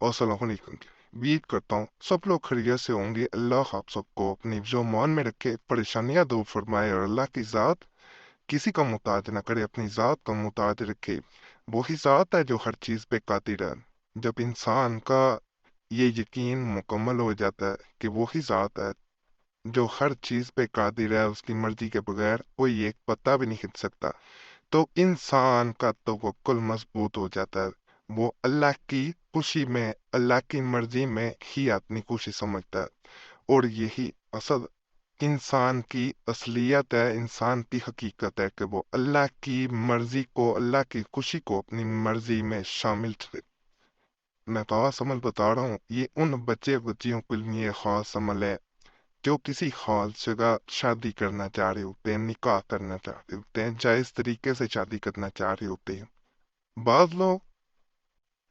अस्सलाम वालेकुम। उम्मीद करता हूँ सब लोग खैरियत से होंगे। अल्लाह आप सबको अपनी जो मान में रखे, परेशानियां दूर फरमाए और अल्लाह की ज़ात किसी का मुताज ना करे, अपनी ज़ात का मुताज रखे। वही ज़ात है जो हर चीज़ पे कादिर है। जब इंसान का ये यकीन मुकम्मल हो जाता है कि वही ज़ात है जो हर चीज़ पे कादिर है, उसकी मर्जी के बगैर कोई एक पत्ता भी नहीं हिल सकता, तो इंसान का तवक्कुल मजबूत हो जाता है। वो अल्लाह की खुशी में, अल्लाह की मर्जी में ही अपनी खुशी समझता है। और यही असल इंसान की असलियत है, इंसान की हकीकत है कि वो अल्लाह की मर्जी को, अल्लाह की खुशी को अपनी मर्जी में शामिल करे। मैं खास अमल बता रहा हूँ, ये उन बच्चे बच्चियों के लिए खास अमल है जो किसी खास जगह शादी करना चाह रहे होते हैं, निकाह करना चाह रहे होते हैं, जायज तरीके से शादी करना चाह रहे होते हैं। बाज लोग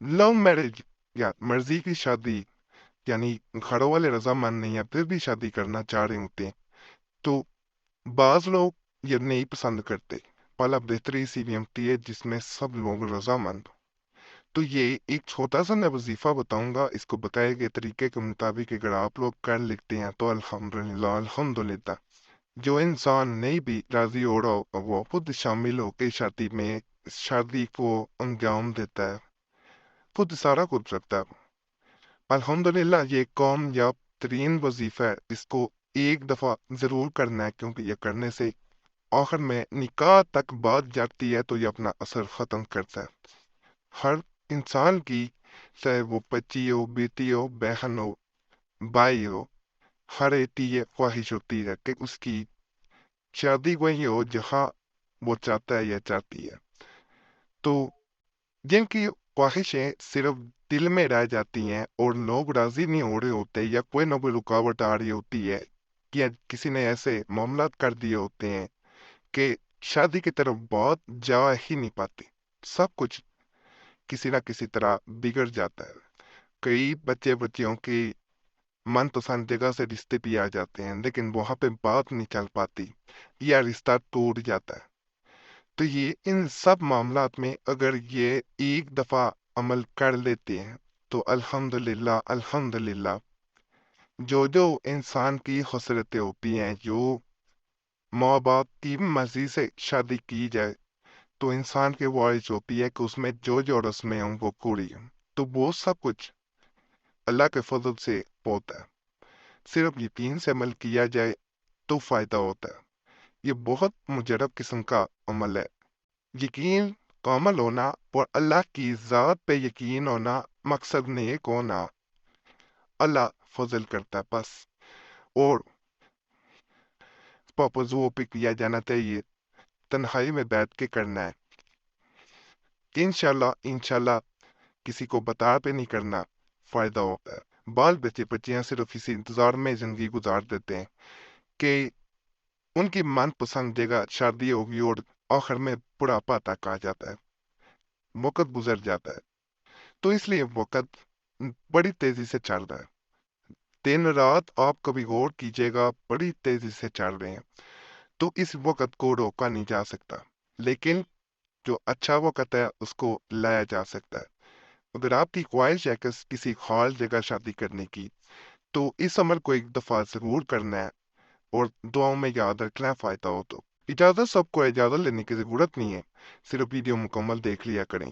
लव मैरिज या मर्जी की शादी, यानी घरों वाले रजामंद नहीं है फिर भी शादी करना चाह रहे होते हैं, तो बाज लोग ये नहीं पसंद करते। पहला बेहतरी सी भी होती है जिसमें सब लोग रजामंद हो। तो ये एक छोटा सा मैं वजीफा बताऊंगा, इसको बताए गए तरीके के मुताबिक अगर आप लोग कर लेते हैं तो अल्हम्दुलिल्लाह अल्हम्दुलिल्लाह। जो इंसान नहीं भी राजी हो रहा होगा वो खुद शामिल होकर शादी को अंजाम देता है, खुद सारा कुछ रखता है। अल्हम्दुलिल्लाह ये कामयाब तरीन वजीफा है, इसको एक दफा जरूर करना है क्योंकि ये करने से आखिर में निकाह तक बात जाती है तो ये अपना असर खत्म करता है। हर इंसान की, चाहे वो बच्ची हो, बेटी हो, बहन हो, भाई हो, हर एक की ये ख्वाहिश होती है कि उसकी शादी वही हो जहाँ वो चाहता है या चाहती है। तो जिनकी ख्वाहिशें सिर्फ दिल में रह जाती हैं और लोग राजी नहीं हो रहे होते या कोई ना कोई रुकावट आ रही होती है या किसी ने ऐसे मामला कर दिए होते हैं कि शादी की तरफ बात जा ही नहीं पाती, सब कुछ किसी ना किसी तरह बिगड़ जाता है। कई बच्चे बच्चियों की मनपसंद जगह से रिश्ते भी आ जाते हैं लेकिन वहां पे बात नहीं चल पाती या रिश्ता टूट जाता है। तो ये इन सब मामलात में अगर ये एक दफा अमल कर लेते हैं तो अल्हम्दुलिल्लाह अल्हम्दुलिल्लाह जो जो इंसान की खसरतें होती हैं, जो माँ बाप की मर्जी से शादी की जाए तो इंसान की ख्वाहिश होती है कि उसमें जो जो रस्में हों वो पूरी हों। तो वो सब कुछ अल्लाह के फजल से होता है। सिर्फ यकीन से अमल किया जाए तो फायदा होता है। ये बहुत मुजरब किस्म का अमल है। यकीन कामल होना और अल्लाह की ज़ात पे यकीन होना, मकसद नेक होना, अल्लाह फजल करता है बस। और पर्पज वो पे किया जाना चाहिए, तन्हाई में बैठ के करना है। इंशाल्लाह इंशाल्लाह किसी को बता पे नहीं करना, फायदा होता है। बाल बच्चे बच्चियां सिर्फ इसी इंतजार में जिंदगी गुजार देते हैं कि उनकी मनपसंद जगह शादी होगी और आखिर में बुढ़ापा तक आ जाता है, वक्त गुजर जाता है। तो इसलिए वक्त बड़ी तेजी से चल रहा है। दिन रात आप कभी गौर कीजिएगा, बड़ी तेजी से चल रहे हैं। तो इस वक्त को रोका नहीं जा सकता, लेकिन जो अच्छा वक्त है उसको लाया जा सकता है। अगर आपकी ख्वाहिश है कि किसी खास जगह शादी करने की, तो इस अमल को एक दफा जरूर करना है और दुआओं में याद रखना है, फायदा हो तो। इजाजत, सबको इजाजत लेने की जरूरत नहीं है, सिर्फ वीडियो मुकम्मल देख लिया करें,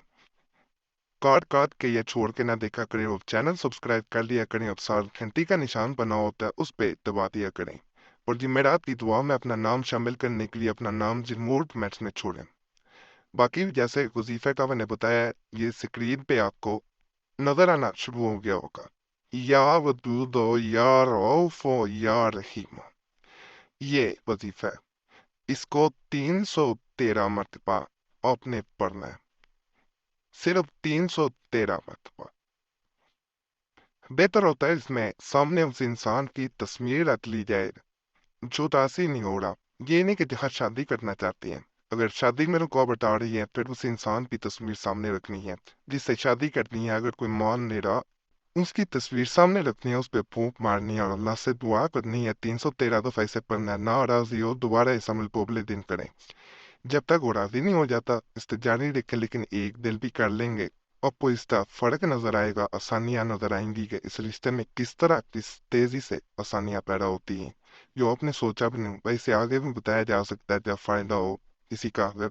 काट काट के या छोड़ के ना देखा करें, और चैनल सब्सक्राइब कर लिया करें और साथ घंटी का निशान बना होता है उस पे दबा दिया करें। और जुमेरात की दुआ में अपना नाम शामिल करने के लिए अपना नाम जरूर कमेंट्स में छोड़ें। बाकी जैसे वजीफे का मैंने बताया है, ये स्क्रीन पे आपको नजर आना शुरू हो गया होगा। या वदूदो या रऊफो या रहीम, ये वजीफा है। इसको 313 मरतबा आपने पढ़ना है, सिर्फ 313 मरतबा। बेहतर होता है इसमें सामने उस इंसान की तस्वीर रख ली जाए जो तासी नहीं हो रहा। ये नहीं कि जहाँ शादी करना चाहते हैं, अगर शादी में रुकावट आ रही है फिर उस इंसान की तस्वीर सामने रखनी है। जिससे शादी करनी है, अगर कोई मान नहीं रहा, उसकी तस्वीर सामने रखनी है, उस पर फूंक मारनी है और अल्लाह से दुआ करनी है। 313 दफा इसे पढ़ना है। ना राजी हो दोबारा इस अमल को अगले दिन करें। जब तक वो राजी नहीं हो जाता इस जारी रखें, लेकिन एक दिन भी कर लेंगे आपको इसका फ़र्क नज़र आएगा, आसानियाँ नज़र आएँगी कि इस रिश्ते में किस तेज़ी से आसानियाँ पैदा होती हैं, जो आपने सोचा भी नहीं। भाई इसे आगे भी बताया जा सकता है जब फ़ायदा हो, किसी का अगर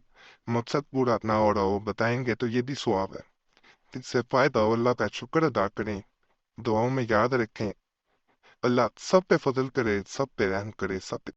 मकसद पूरा ना हो रहा हो, बताएँगे तो ये भी सवाब है। इससे फ़ायदा हो, अल्लाह का शुक्र अदा करें, दुआओं में याद रखें। अल्लाह सब पे फ़ज़ल करे, सब पे रहम करे, सब पे